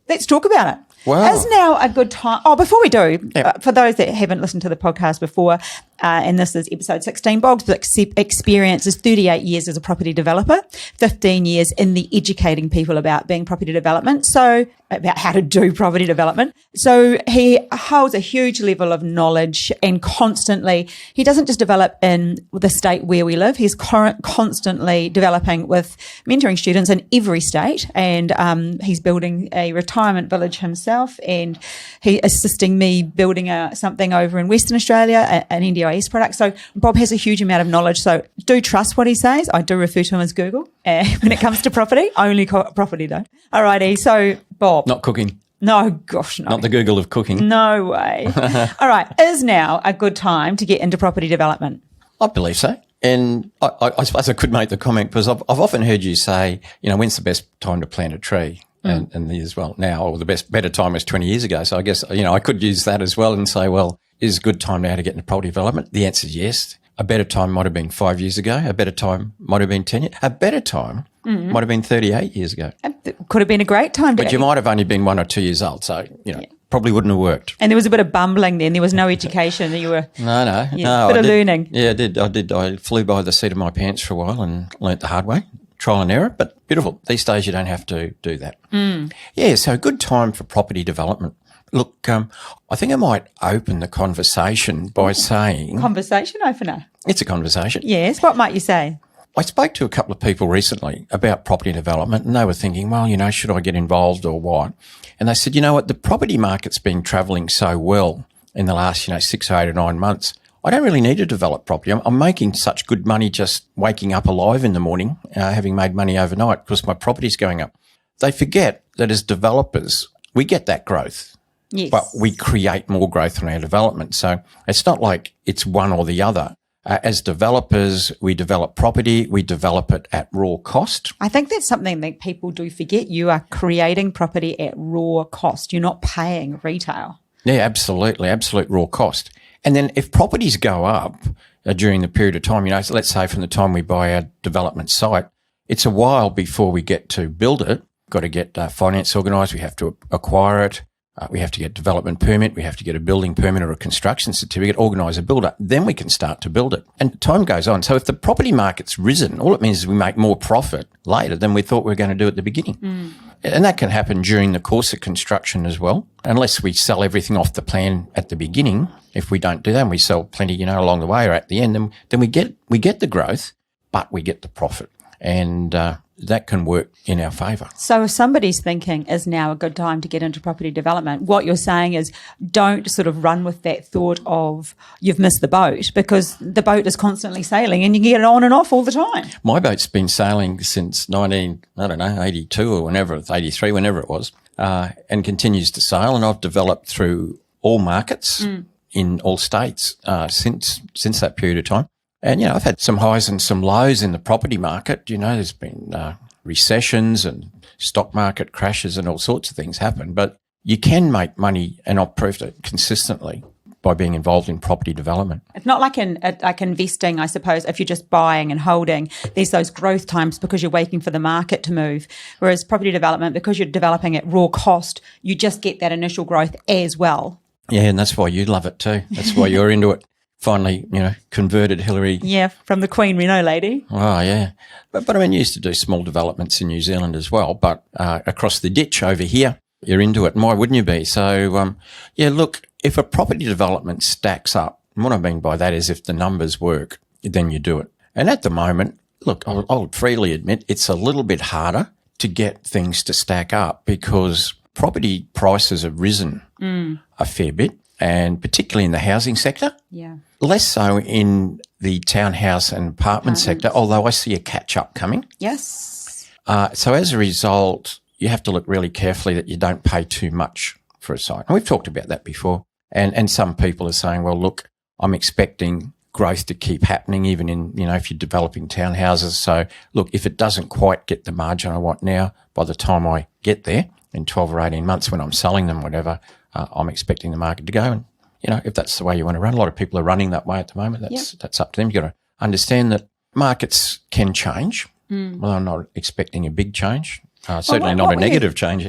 Let's talk about it. Wow. Is now a good time? Oh, before we do, Yep. for those that haven't listened to the podcast before, and this is episode 16, Bog's experience is 38 years as a property developer, 15 years in the educating people about being property development, so about how to do property development. So he holds a huge level of knowledge and constantly, he doesn't just develop in the state where we live, he's constantly developing with mentoring students in every state, and he's building a retirement village himself, and he assisting me building something over in Western Australia, an NDIS product. So Bob has a huge amount of knowledge. So do trust what he says. I do refer to him as Google when it comes to property. Only property though. Alrighty. So Bob. Not cooking. No, gosh, no. Not the Google of cooking. No way. All right. Is now a good time to get into property development? I believe so. And I suppose I could make the comment because I've often heard you say, when's the best time to plant a tree? And as well now, or the better time was 20 years ago. So I guess, I could use that as well and say, well, is a good time now to get into property development? The answer is yes. A better time might have been 5 years ago. A better time might have been 10 years. A better time might have been 38 years ago. Could have been a great time. But you might have only been 1 or 2 years old. So, probably wouldn't have worked. And there was a bit of bumbling then. There was no education. You were No. bit of learning. Yeah, I did. I flew by the seat of my pants for a while and learnt the hard way. Trial and error, but beautiful. These days you don't have to do that. Yeah, so good time for property development. Look, I think I might open the conversation by saying... Conversation opener. It's a conversation. Yes. What might you say? I spoke to a couple of people recently about property development and they were thinking, well, should I get involved or what? And they said, you know what, the property market's been travelling so well in the last, 6 or 8 or 9 months. I don't really need to develop property. I'm making such good money just waking up alive in the morning, having made money overnight because my property's going up. They forget that as developers, we get that growth. Yes. But we create more growth on our development. So it's not like it's one or the other. As developers, we develop property, we develop it at raw cost. I think that's something that people do forget. You are creating property at raw cost. You're not paying retail. Yeah, absolutely. Absolute raw cost. And then if properties go up during the period of time, let's say from the time we buy our development site, it's a while before we get to build it. Got to get finance organised. We have to acquire it. We have to get development permit. We have to get a building permit or a construction certificate, organise a builder. Then we can start to build it. And time goes on. So if the property market's risen, all it means is we make more profit later than we thought we were going to do at the beginning. And that can happen during the course of construction as well, unless we sell everything off the plan at the beginning. If we don't do that and we sell plenty, along the way or at the end, then we get the growth, but we get the profit. And that can work in our favour. So if somebody's thinking, is now a good time to get into property development, what you're saying is don't sort of run with that thought of you've missed the boat, because the boat is constantly sailing and you can get it on and off all the time. My boat's been sailing since 82 or 83, whenever it was, and continues to sail. And I've developed through all markets in all states since that period of time. And, I've had some highs and some lows in the property market. There's been recessions and stock market crashes and all sorts of things happen. But you can make money, and I've proved it consistently, by being involved in property development. It's not like investing, I suppose, if you're just buying and holding. There's those growth times because you're waiting for the market to move. Whereas property development, because you're developing at raw cost, you just get that initial growth as well. Yeah, and that's why you love it too. That's why you're into it. Finally, converted Hillary. Yeah, from the Queen, we know, lady. Oh, yeah. But I used to do small developments in New Zealand as well. But across the ditch over here, you're into it. And why wouldn't you be? So, look, if a property development stacks up, and what I mean by that is if the numbers work, then you do it. And at the moment, look, I'll freely admit it's a little bit harder to get things to stack up because property prices have risen a fair bit. And particularly in the housing sector. Yeah. Less so in the townhouse and apartment sector, although I see a catch-up coming. Yes. So as a result, you have to look really carefully that you don't pay too much for a site. And we've talked about that before. And some people are saying, well, look, I'm expecting growth to keep happening even in, if you're developing townhouses. So, look, if it doesn't quite get the margin I want now, by the time I get there in 12 or 18 months when I'm selling them, whatever, I'm expecting the market to go. And, if that's the way you want to run, a lot of people are running that way at the moment. That's up to them. You've got to understand that markets can change. Well, I'm not expecting a big change, certainly not a negative change.